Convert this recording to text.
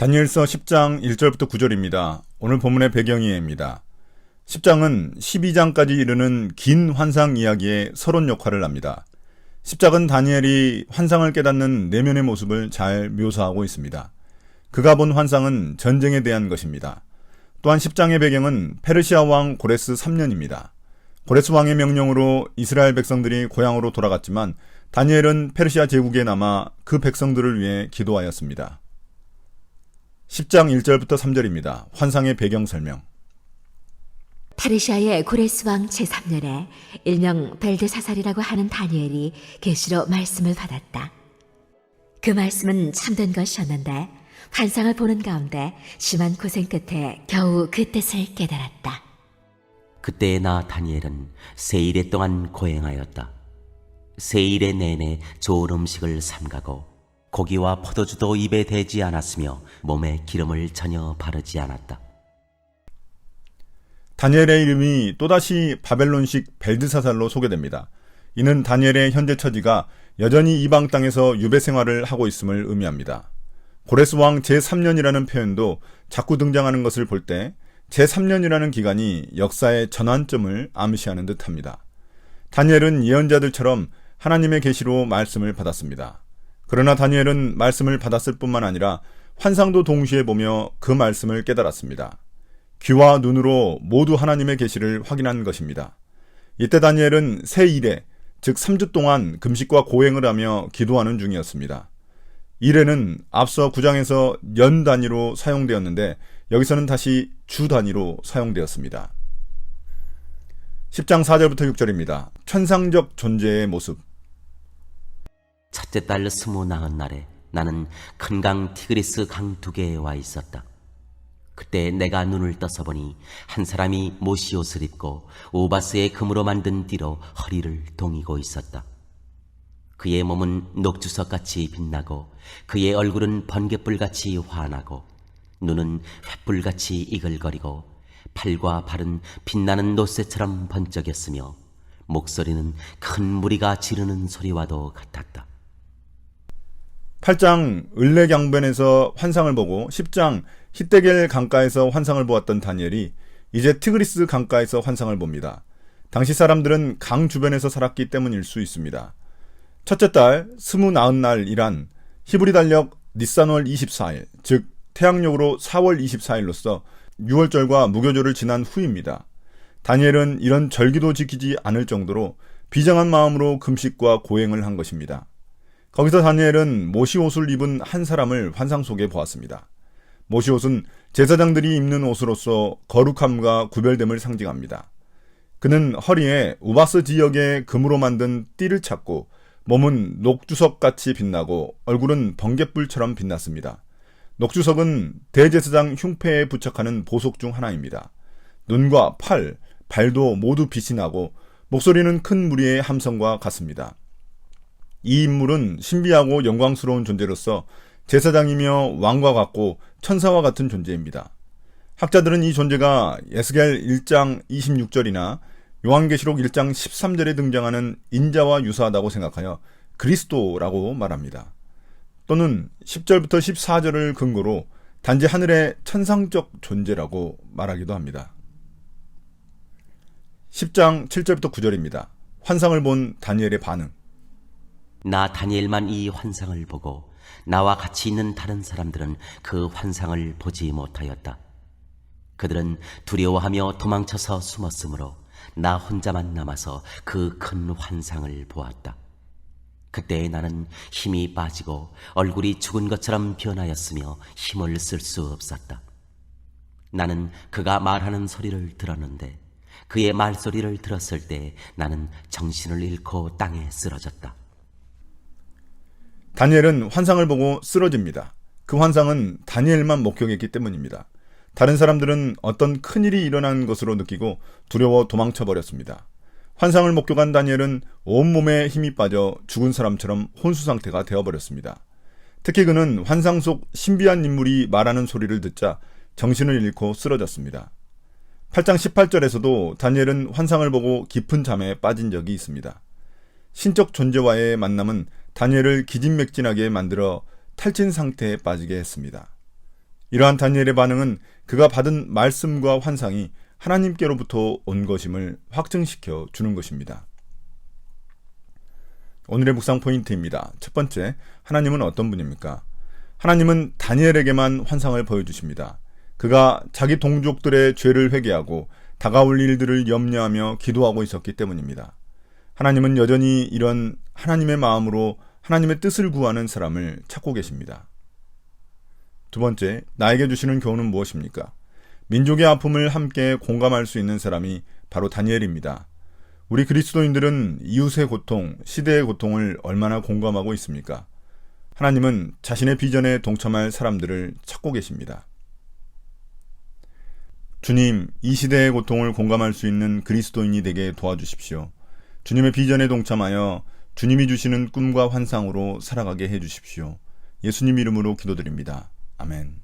다니엘서 10장 1절부터 9절입니다. 오늘 본문의 배경이입니다. 10장은 12장까지 이르는 긴 환상 이야기의 서론 역할을 합니다. 10장은 다니엘이 환상을 깨닫는 내면의 모습을 잘 묘사하고 있습니다. 그가 본 환상은 전쟁에 대한 것입니다. 또한 10장의 배경은 페르시아 왕 고레스 3년입니다. 고레스 왕의 명령으로 이스라엘 백성들이 고향으로 돌아갔지만 다니엘은 페르시아 제국에 남아 그 백성들을 위해 기도하였습니다. 10장 1절부터 3절입니다. 환상의 배경 설명. 페르시아의 고레스 왕 제3년에 일명 벨드사살이라고 하는 다니엘이 계시로 말씀을 받았다. 그 말씀은 참된 것이었는데 환상을 보는 가운데 심한 고생 끝에 겨우 그 뜻을 깨달았다. 그때의 나 다니엘은 세 일에 동안 고행하였다. 세 일에 내내 좋은 음식을 삼가고 고기와 포도주도 입에 대지 않았으며 몸에 기름을 전혀 바르지 않았다. 다니엘의 이름이 또다시 바벨론식 벨드사살로 소개됩니다. 이는 다니엘의 현재 처지가 여전히 이방 땅에서 유배 생활을 하고 있음을 의미합니다. 고레스 왕 제3년이라는 표현도 자꾸 등장하는 것을 볼 때 제3년이라는 기간이 역사의 전환점을 암시하는 듯합니다. 다니엘은 예언자들처럼 하나님의 계시로 말씀을 받았습니다. 그러나 다니엘은 말씀을 받았을 뿐만 아니라 환상도 동시에 보며 그 말씀을 깨달았습니다. 귀와 눈으로 모두 하나님의 계시를 확인한 것입니다. 이때 다니엘은 세 일에, 즉 3주 동안 금식과 고행을 하며 기도하는 중이었습니다. 일에는 앞서 9장에서 년 단위로 사용되었는데 여기서는 다시 주 단위로 사용되었습니다. 10장 4절부터 6절입니다. 천상적 존재의 모습. 첫째 달 29날에 나는 큰 강 티그리스 강 두 개에 와 있었다. 그때 내가 눈을 떠서 보니 한 사람이 모시옷을 입고 오바스의 금으로 만든 띠로 허리를 동이고 있었다. 그의 몸은 녹주석같이 빛나고 그의 얼굴은 번갯불같이 환하고 눈은 횃불같이 이글거리고 팔과 발은 빛나는 노새처럼 번쩍였으며 목소리는 큰 무리가 지르는 소리와도 같았다. 8장 을레경변에서 환상을 보고 10장 히데겔 강가에서 환상을 보았던 다니엘이 이제 티그리스 강가에서 환상을 봅니다. 당시 사람들은 강 주변에서 살았기 때문일 수 있습니다. 첫째 달 29날이란 히브리 달력 니산월 24일, 즉 태양력으로 4월 24일로서 6월절과 무교절을 지난 후입니다. 다니엘은 이런 절기도 지키지 않을 정도로 비장한 마음으로 금식과 고행을 한 것입니다. 거기서 다니엘은 모시옷을 입은 한 사람을 환상 속에 보았습니다. 모시옷은 제사장들이 입는 옷으로서 거룩함과 구별됨을 상징합니다. 그는 허리에 우바스 지역의 금으로 만든 띠를 찾고 몸은 녹주석같이 빛나고 얼굴은 번갯불처럼 빛났습니다. 녹주석은 대제사장 흉패에 부착하는 보석 중 하나입니다. 눈과 팔, 발도 모두 빛이 나고 목소리는 큰 무리의 함성과 같습니다. 이 인물은 신비하고 영광스러운 존재로서 제사장이며 왕과 같고 천사와 같은 존재입니다. 학자들은 이 존재가 에스겔 1장 26절이나 요한계시록 1장 13절에 등장하는 인자와 유사하다고 생각하여 그리스도라고 말합니다. 또는 10절부터 14절을 근거로 단지 하늘의 천상적 존재라고 말하기도 합니다. 10장 7절부터 9절입니다. 환상을 본 다니엘의 반응. 나 다니엘만 이 환상을 보고 나와 같이 있는 다른 사람들은 그 환상을 보지 못하였다. 그들은 두려워하며 도망쳐서 숨었으므로 나 혼자만 남아서 그 큰 환상을 보았다. 그때 나는 힘이 빠지고 얼굴이 죽은 것처럼 변하였으며 힘을 쓸 수 없었다. 나는 그가 말하는 소리를 들었는데 그의 말소리를 들었을 때 나는 정신을 잃고 땅에 쓰러졌다. 다니엘은 환상을 보고 쓰러집니다. 그 환상은 다니엘만 목격했기 때문입니다. 다른 사람들은 어떤 큰일이 일어난 것으로 느끼고 두려워 도망쳐버렸습니다. 환상을 목격한 다니엘은 온몸에 힘이 빠져 죽은 사람처럼 혼수 상태가 되어버렸습니다. 특히 그는 환상 속 신비한 인물이 말하는 소리를 듣자 정신을 잃고 쓰러졌습니다. 8장 18절에서도 다니엘은 환상을 보고 깊은 잠에 빠진 적이 있습니다. 신적 존재와의 만남은 다니엘을 기진맥진하게 만들어 탈진 상태에 빠지게 했습니다. 이러한 다니엘의 반응은 그가 받은 말씀과 환상이 하나님께로부터 온 것임을 확증시켜 주는 것입니다. 오늘의 묵상 포인트입니다. 첫 번째, 하나님은 어떤 분입니까? 하나님은 다니엘에게만 환상을 보여주십니다. 그가 자기 동족들의 죄를 회개하고 다가올 일들을 염려하며 기도하고 있었기 때문입니다. 하나님은 여전히 이런 하나님의 마음으로 하나님의 뜻을 구하는 사람을 찾고 계십니다. 두 번째, 나에게 주시는 교훈은 무엇입니까? 민족의 아픔을 함께 공감할 수 있는 사람이 바로 다니엘입니다. 우리 그리스도인들은 이웃의 고통, 시대의 고통을 얼마나 공감하고 있습니까? 하나님은 자신의 비전에 동참할 사람들을 찾고 계십니다. 주님, 이 시대의 고통을 공감할 수 있는 그리스도인이 되게 도와주십시오. 주님의 비전에 동참하여 주님이 주시는 꿈과 환상으로 살아가게 해주십시오. 예수님 이름으로 기도드립니다. 아멘.